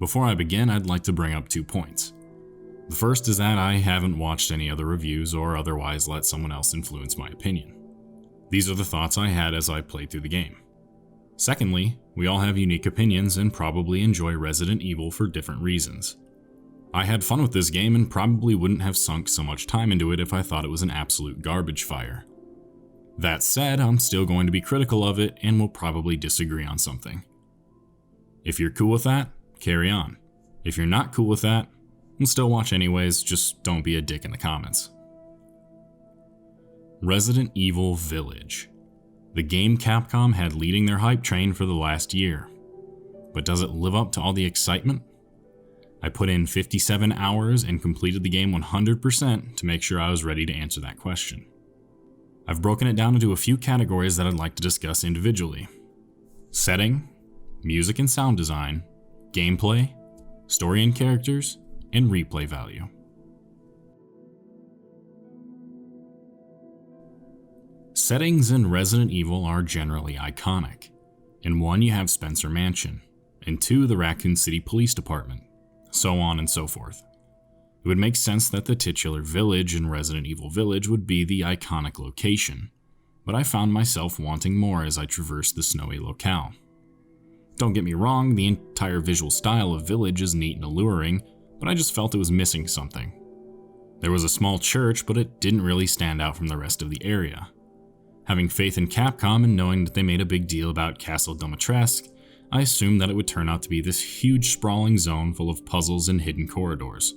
Before I begin, I'd like to bring up 2 points. The first is that I haven't watched any other reviews or otherwise let someone else influence my opinion. These are the thoughts I had as I played through the game. Secondly, we all have unique opinions and probably enjoy Resident Evil for different reasons. I had fun with this game and probably wouldn't have sunk so much time into it if I thought it was an absolute garbage fire. That said, I'm still going to be critical of it and will probably disagree on something. If you're cool with that, carry on. If you're not cool with that, then still watch anyways, just don't be a dick in the comments. Resident Evil Village. The game Capcom had leading their hype train for the last year. But does it live up to all the excitement? I put in 57 hours and completed the game 100% to make sure I was ready to answer that question. I've broken it down into a few categories that I'd like to discuss individually. Setting, music and sound design, gameplay, story and characters, and replay value. Settings in Resident Evil are generally iconic. In 1, you have Spencer Mansion. In 2, the Raccoon City Police Department. So on and so forth. It would make sense that the titular village in Resident Evil Village would be the iconic location, but I found myself wanting more as I traversed the snowy locale. Don't get me wrong, the entire visual style of Village is neat and alluring, but I just felt it was missing something. There was a small church, but it didn't really stand out from the rest of the area. Having faith in Capcom and knowing that they made a big deal about Castle Dimitrescu, I assumed that it would turn out to be this huge sprawling zone full of puzzles and hidden corridors.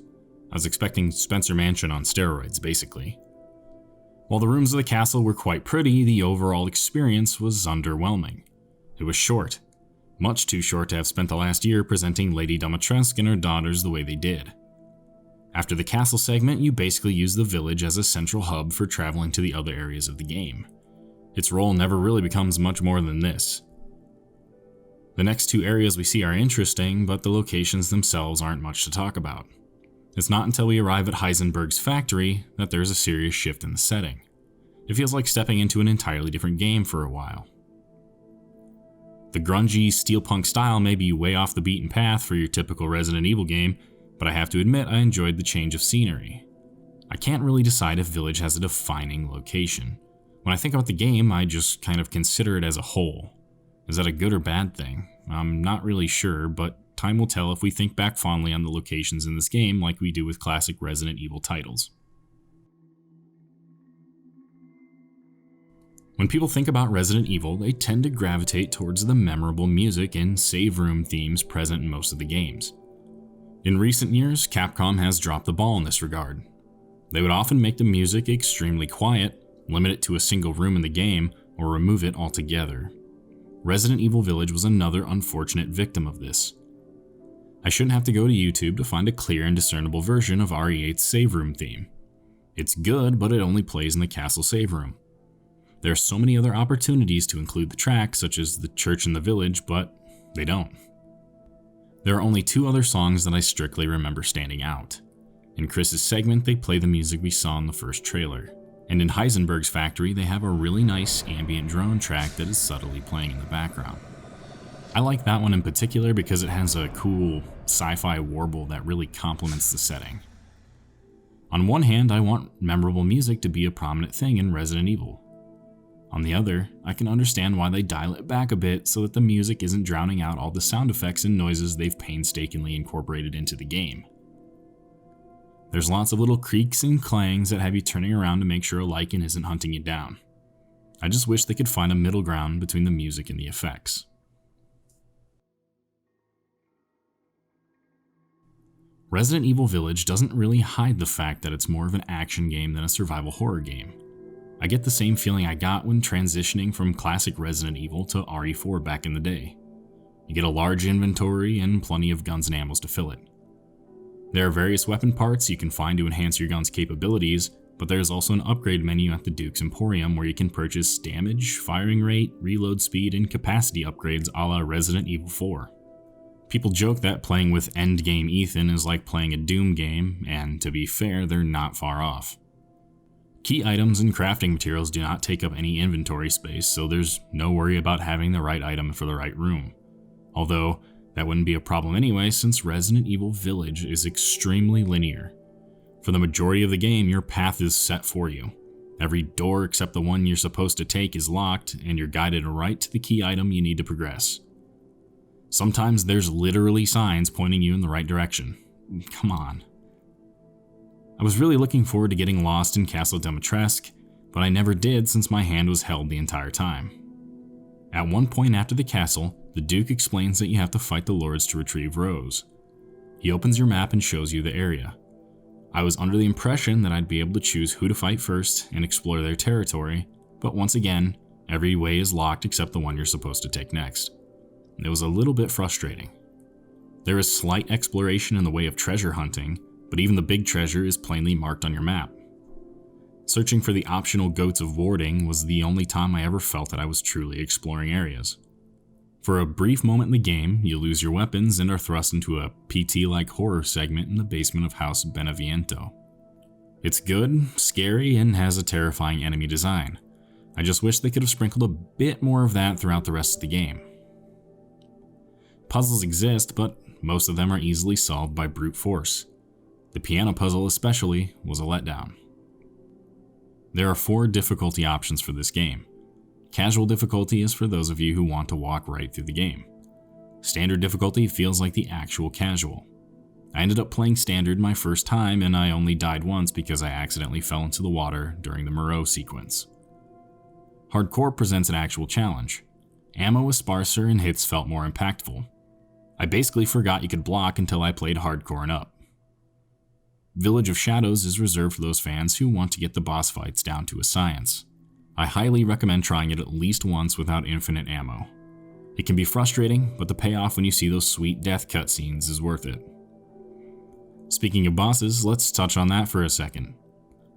I was expecting Spencer Mansion on steroids, basically. While the rooms of the castle were quite pretty, the overall experience was underwhelming. It was short. Much too short to have spent the last year presenting Lady Dimitrescu and her daughters the way they did. After the castle segment, you basically use the village as a central hub for traveling to the other areas of the game. Its role never really becomes much more than this. The next 2 areas we see are interesting, but the locations themselves aren't much to talk about. It's not until we arrive at Heisenberg's factory that there's a serious shift in the setting. It feels like stepping into an entirely different game for a while. The grungy steampunk style may be way off the beaten path for your typical Resident Evil game, but I have to admit I enjoyed the change of scenery. I can't really decide if Village has a defining location. When I think about the game, I just kind of consider it as a whole. Is that a good or bad thing? I'm not really sure, but time will tell if we think back fondly on the locations in this game like we do with classic Resident Evil titles. When people think about Resident Evil, they tend to gravitate towards the memorable music and save room themes present in most of the games. In recent years, Capcom has dropped the ball in this regard. They would often make the music extremely quiet, limit it to a single room in the game, or remove it altogether. Resident Evil Village was another unfortunate victim of this. I shouldn't have to go to YouTube to find a clear and discernible version of RE8's save room theme. It's good, but it only plays in the castle save room. There are so many other opportunities to include the track, such as the church and the village, but they don't. There are only 2 other songs that I strictly remember standing out. In Chris's segment, they play the music we saw in the first trailer. And in Heisenberg's factory, they have a really nice ambient drone track that is subtly playing in the background. I like that one in particular because it has a cool sci-fi warble that really complements the setting. On one hand, I want memorable music to be a prominent thing in Resident Evil. On the other, I can understand why they dial it back a bit so that the music isn't drowning out all the sound effects and noises they've painstakingly incorporated into the game. There's lots of little creaks and clangs that have you turning around to make sure a Lycan isn't hunting you down. I just wish they could find a middle ground between the music and the effects. Resident Evil Village doesn't really hide the fact that it's more of an action game than a survival horror game. I get the same feeling I got when transitioning from classic Resident Evil to RE4 back in the day. You get a large inventory and plenty of guns and ammos to fill it. There are various weapon parts you can find to enhance your gun's capabilities, but there's also an upgrade menu at the Duke's Emporium where you can purchase damage, firing rate, reload speed, and capacity upgrades a la Resident Evil 4. People joke that playing with endgame Ethan is like playing a Doom game, and to be fair, they're not far off. Key items and crafting materials do not take up any inventory space, so there's no worry about having the right item for the right room. Although, That wouldn't be a problem anyway, since Resident Evil Village is extremely linear. For the majority of the game, your path is set for you. Every door except the one you're supposed to take is locked, and you're guided right to the key item you need to progress. Sometimes there's literally signs pointing you in the right direction. Come on. I was really looking forward to getting lost in Castle Dimitrescu, but I never did since my hand was held the entire time. At one point after the castle, the Duke explains that you have to fight the lords to retrieve Rose. He opens your map and shows you the area. I was under the impression that I'd be able to choose who to fight first and explore their territory, but once again, every way is locked except the one you're supposed to take next. It was a little bit frustrating. There is slight exploration in the way of treasure hunting, but even the big treasure is plainly marked on your map. Searching for the optional Goats of Warding was the only time I ever felt that I was truly exploring areas. For a brief moment in the game, you lose your weapons and are thrust into a PT-like horror segment in the basement of House Beneviento. It's good, scary, and has a terrifying enemy design. I just wish they could have sprinkled a bit more of that throughout the rest of the game. Puzzles exist, but most of them are easily solved by brute force. The piano puzzle especially was a letdown. There are 4 difficulty options for this game. Casual difficulty is for those of you who want to walk right through the game. Standard difficulty feels like the actual casual. I ended up playing standard my first time, and I only died once because I accidentally fell into the water during the Moreau sequence. Hardcore presents an actual challenge. Ammo was sparser and hits felt more impactful. I basically forgot you could block until I played hardcore and up. Village of Shadows is reserved for those fans who want to get the boss fights down to a science. I highly recommend trying it at least once without infinite ammo. It can be frustrating, but the payoff when you see those sweet death cutscenes is worth it. Speaking of bosses, let's touch on that for a second.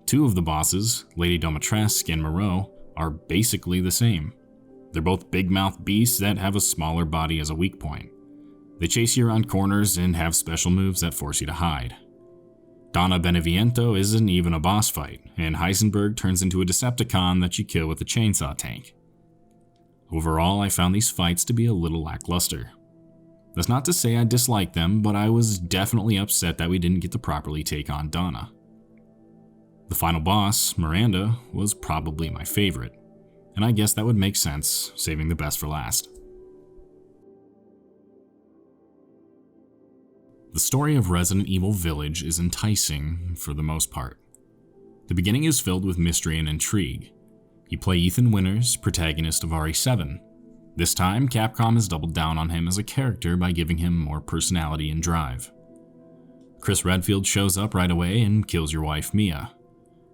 2 of the bosses, Lady Dimitrescu and Moreau, are basically the same. They're both big-mouthed beasts that have a smaller body as a weak point. They chase you around corners and have special moves that force you to hide. Donna Beneviento isn't even a boss fight, and Heisenberg turns into a Decepticon that you kill with a chainsaw tank. Overall, I found these fights to be a little lackluster. That's not to say I dislike them, but I was definitely upset that we didn't get to properly take on Donna. The final boss, Miranda, was probably my favorite, and I guess that would make sense, saving the best for last. The story of Resident Evil Village is enticing for the most part. The beginning is filled with mystery and intrigue. You play Ethan Winters, protagonist of RE7. This time, Capcom has doubled down on him as a character by giving him more personality and drive. Chris Redfield shows up right away and kills your wife Mia.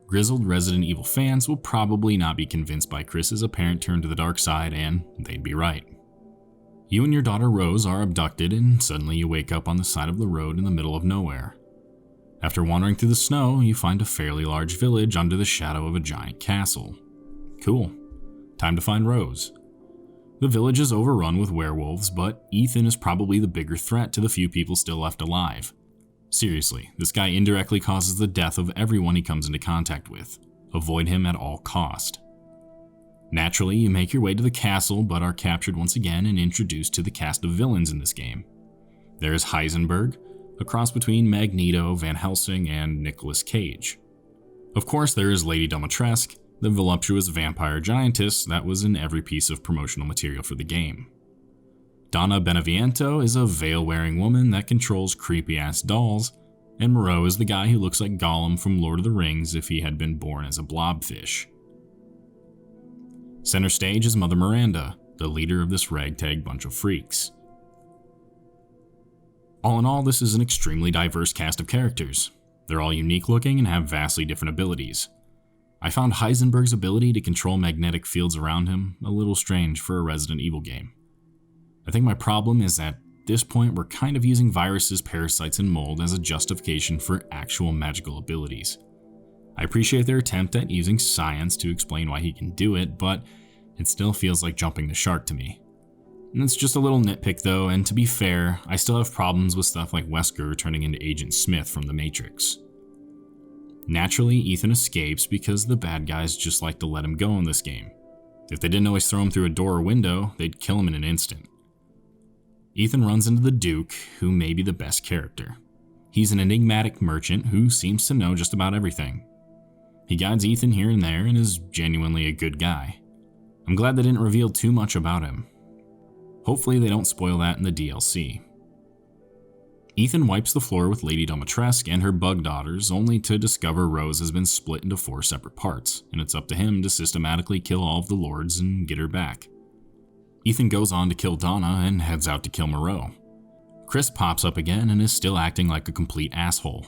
Grizzled Resident Evil fans will probably not be convinced by Chris's apparent turn to the dark side, and they'd be right. You and your daughter Rose are abducted, and suddenly you wake up on the side of the road in the middle of nowhere. After wandering through the snow, you find a fairly large village under the shadow of a giant castle. Cool. Time to find Rose. The village is overrun with werewolves, but Ethan is probably the bigger threat to the few people still left alive. Seriously, this guy indirectly causes the death of everyone he comes into contact with. Avoid him at all cost. Naturally, you make your way to the castle, but are captured once again and introduced to the cast of villains in this game. There is Heisenberg, a cross between Magneto, Van Helsing, and Nicolas Cage. Of course, there is Lady Dimitrescu, the voluptuous vampire giantess that was in every piece of promotional material for the game. Donna Beneviento is a veil-wearing woman that controls creepy-ass dolls, and Moreau is the guy who looks like Gollum from Lord of the Rings if he had been born as a blobfish. Center stage is Mother Miranda, the leader of this ragtag bunch of freaks. All in all, this is an extremely diverse cast of characters. They're all unique looking and have vastly different abilities. I found Heisenberg's ability to control magnetic fields around him a little strange for a Resident Evil game. I think my problem is that at this point we're kind of using viruses, parasites, and mold as a justification for actual magical abilities. I appreciate their attempt at using science to explain why he can do it, but it still feels like jumping the shark to me. And it's just a little nitpick though, and to be fair, I still have problems with stuff like Wesker turning into Agent Smith from The Matrix. Naturally, Ethan escapes because the bad guys just like to let him go in this game. If they didn't always throw him through a door or window, they'd kill him in an instant. Ethan runs into the Duke, who may be the best character. He's an enigmatic merchant who seems to know just about everything. He guides Ethan here and there and is genuinely a good guy. I'm glad they didn't reveal too much about him. Hopefully they don't spoil that in the DLC. Ethan wipes the floor with Lady Dimitrescu and her bug daughters, only to discover Rose has been split into 4 separate parts, and it's up to him to systematically kill all of the lords and get her back. Ethan goes on to kill Donna and heads out to kill Moreau. Chris pops up again and is still acting like a complete asshole.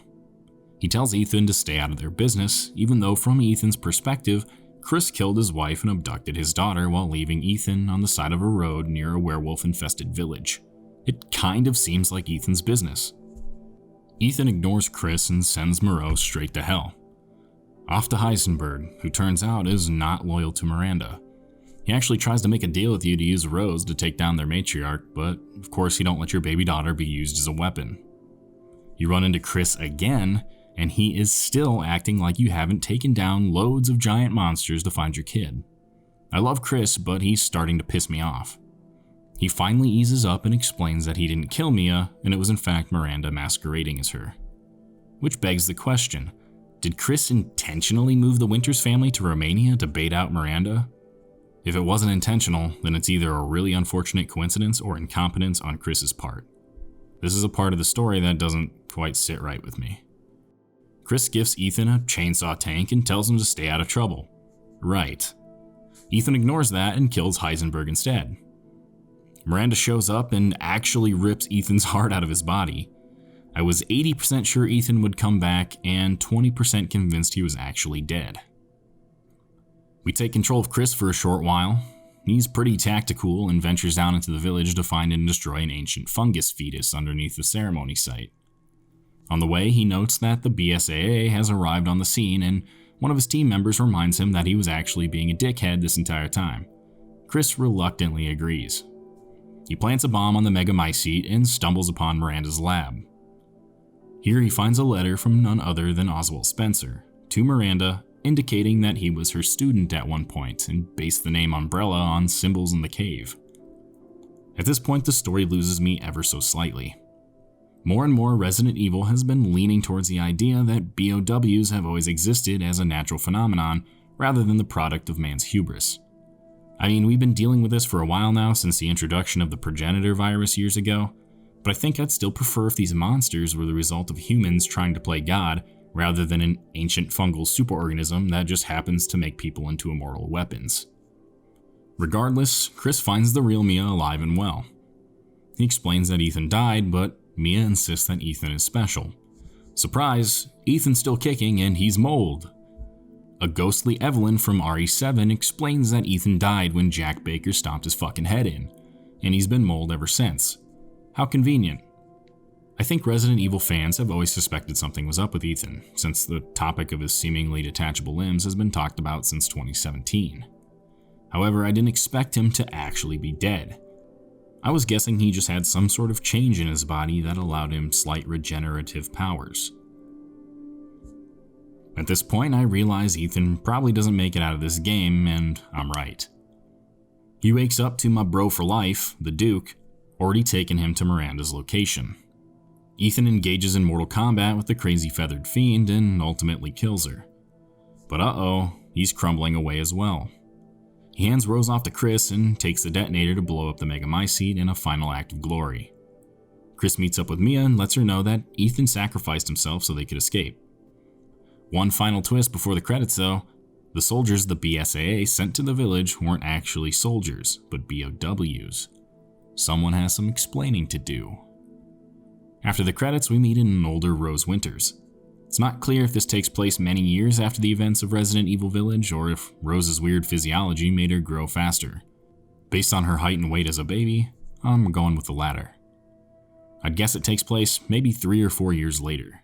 He tells Ethan to stay out of their business, even though from Ethan's perspective, Chris killed his wife and abducted his daughter while leaving Ethan on the side of a road near a werewolf-infested village. It kind of seems like Ethan's business. Ethan ignores Chris and sends Moreau straight to hell. Off to Heisenberg, who turns out is not loyal to Miranda. He actually tries to make a deal with you to use Rose to take down their matriarch, but of course you don't let your baby daughter be used as a weapon. You run into Chris again, and he is still acting like you haven't taken down loads of giant monsters to find your kid. I love Chris, but he's starting to piss me off. He finally eases up and explains that he didn't kill Mia, and it was in fact Miranda masquerading as her. Which begs the question, did Chris intentionally move the Winters family to Romania to bait out Miranda? If it wasn't intentional, then it's either a really unfortunate coincidence or incompetence on Chris's part. This is a part of the story that doesn't quite sit right with me. Chris gifts Ethan a chainsaw tank and tells him to stay out of trouble. Right. Ethan ignores that and kills Heisenberg instead. Miranda shows up and actually rips Ethan's heart out of his body. I was 80% sure Ethan would come back and 20% convinced he was actually dead. We take control of Chris for a short while. He's pretty tactical and ventures down into the village to find and destroy an ancient fungus fetus underneath the ceremony site. On the way, he notes that the BSAA has arrived on the scene, and one of his team members reminds him that he was actually being a dickhead this entire time. Chris reluctantly agrees. He plants a bomb on the Megamycete and stumbles upon Miranda's lab. Here he finds a letter from none other than Oswald Spencer to Miranda, indicating that he was her student at one point and based the name Umbrella on symbols in the cave. At this point, the story loses me ever so slightly. More and more, Resident Evil has been leaning towards the idea that BOWs have always existed as a natural phenomenon rather than the product of man's hubris. I mean, we've been dealing with this for a while now since the introduction of the progenitor virus years ago, but I think I'd still prefer if these monsters were the result of humans trying to play God rather than an ancient fungal superorganism that just happens to make people into immortal weapons. Regardless, Chris finds the real Mia alive and well. He explains that Ethan died, but Mia insists that Ethan is special. Surprise, Ethan's still kicking and he's mold. A ghostly Evelyn from RE7 explains that Ethan died when Jack Baker stomped his fucking head in, and he's been mold ever since. How convenient. I think Resident Evil fans have always suspected something was up with Ethan, since the topic of his seemingly detachable limbs has been talked about since 2017. However, I didn't expect him to actually be dead. I was guessing he just had some sort of change in his body that allowed him slight regenerative powers. At this point, I realize Ethan probably doesn't make it out of this game, and I'm right. He wakes up to my bro for life, the Duke, already taken him to Miranda's location. Ethan engages in mortal combat with the crazy feathered fiend and ultimately kills her. But uh-oh, he's crumbling away as well. He hands Rose off to Chris and takes the detonator to blow up the Megamycete in a final act of glory. Chris meets up with Mia and lets her know that Ethan sacrificed himself so they could escape. One final twist before the credits though, the soldiers the BSAA sent to the village weren't actually soldiers, but BOWs. Someone has some explaining to do. After the credits, we meet an older Rose Winters. It's not clear if this takes place many years after the events of Resident Evil Village, or if Rose's weird physiology made her grow faster. Based on her height and weight as a baby, I'm going with the latter. I'd guess it takes place maybe 3 or 4 years later.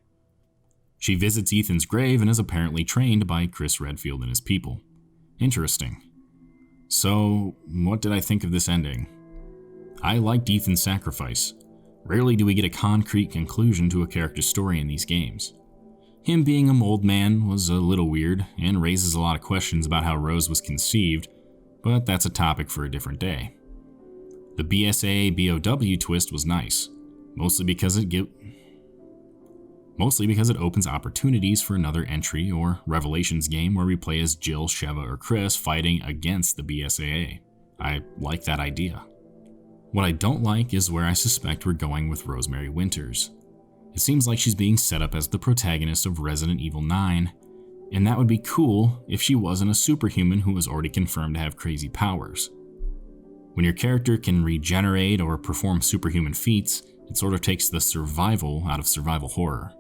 She visits Ethan's grave and is apparently trained by Chris Redfield and his people. Interesting. So, what did I think of this ending? I liked Ethan's sacrifice. Rarely do we get a concrete conclusion to a character's story in these games. Him being a mold man was a little weird and raises a lot of questions about how Rose was conceived, but that's a topic for a different day. The BSAA BOW twist was nice, mostly because it opens opportunities for another entry or Revelations game where we play as Jill, Sheva, or Chris fighting against the BSAA. I like that idea. What I don't like is where I suspect we're going with Rosemary Winters. It seems like she's being set up as the protagonist of Resident Evil 9, and that would be cool if she wasn't a superhuman who was already confirmed to have crazy powers. When your character can regenerate or perform superhuman feats, it sort of takes the survival out of survival horror.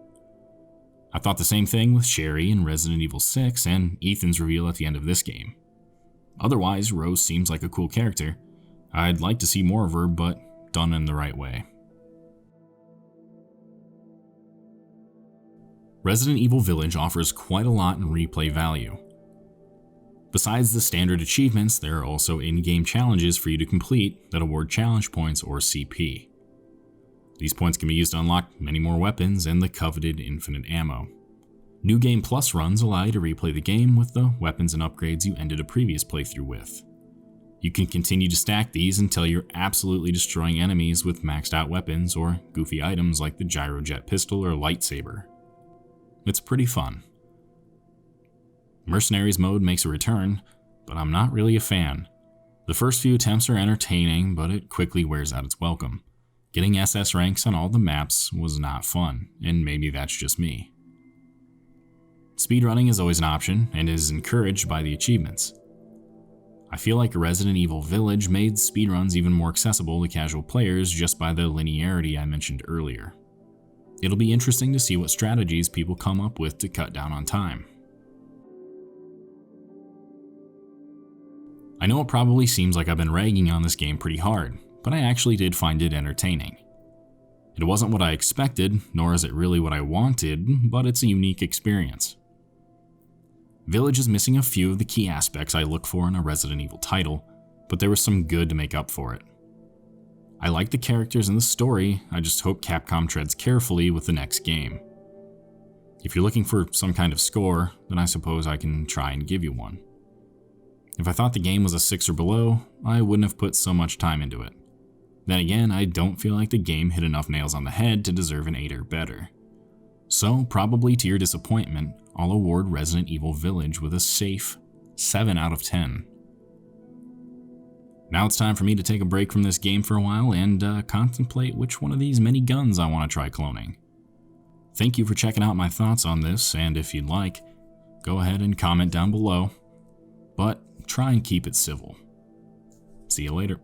I thought the same thing with Sherry in Resident Evil 6 and Ethan's reveal at the end of this game. Otherwise, Rose seems like a cool character. I'd like to see more of her, but done in the right way. Resident Evil Village offers quite a lot in replay value. Besides the standard achievements, there are also in-game challenges for you to complete that award challenge points or CP. These points can be used to unlock many more weapons and the coveted infinite ammo. New Game Plus runs allow you to replay the game with the weapons and upgrades you ended a previous playthrough with. You can continue to stack these until you're absolutely destroying enemies with maxed out weapons or goofy items like the Gyrojet pistol or lightsaber. It's pretty fun. Mercenaries mode makes a return, but I'm not really a fan. The first few attempts are entertaining, but it quickly wears out its welcome. Getting SS ranks on all the maps was not fun, and maybe that's just me. Speedrunning is always an option and is encouraged by the achievements. I feel like Resident Evil Village made speedruns even more accessible to casual players just by the linearity I mentioned earlier. It'll be interesting to see what strategies people come up with to cut down on time. I know it probably seems like I've been ragging on this game pretty hard, but I actually did find it entertaining. It wasn't what I expected, nor is it really what I wanted, but it's a unique experience. Village is missing a few of the key aspects I look for in a Resident Evil title, but there was some good to make up for it. I like the characters and the story, I just hope Capcom treads carefully with the next game. If you're looking for some kind of score, then I suppose I can try and give you one. If I thought the game was a 6 or below, I wouldn't have put so much time into it. Then again, I don't feel like the game hit enough nails on the head to deserve an 8 or better. So, probably to your disappointment, I'll award Resident Evil Village with a safe 7 out of 10. Now it's time for me to take a break from this game for a while and contemplate which one of these many guns I want to try cloning. Thank you for checking out my thoughts on this, and if you'd like, go ahead and comment down below, but try and keep it civil. See you later.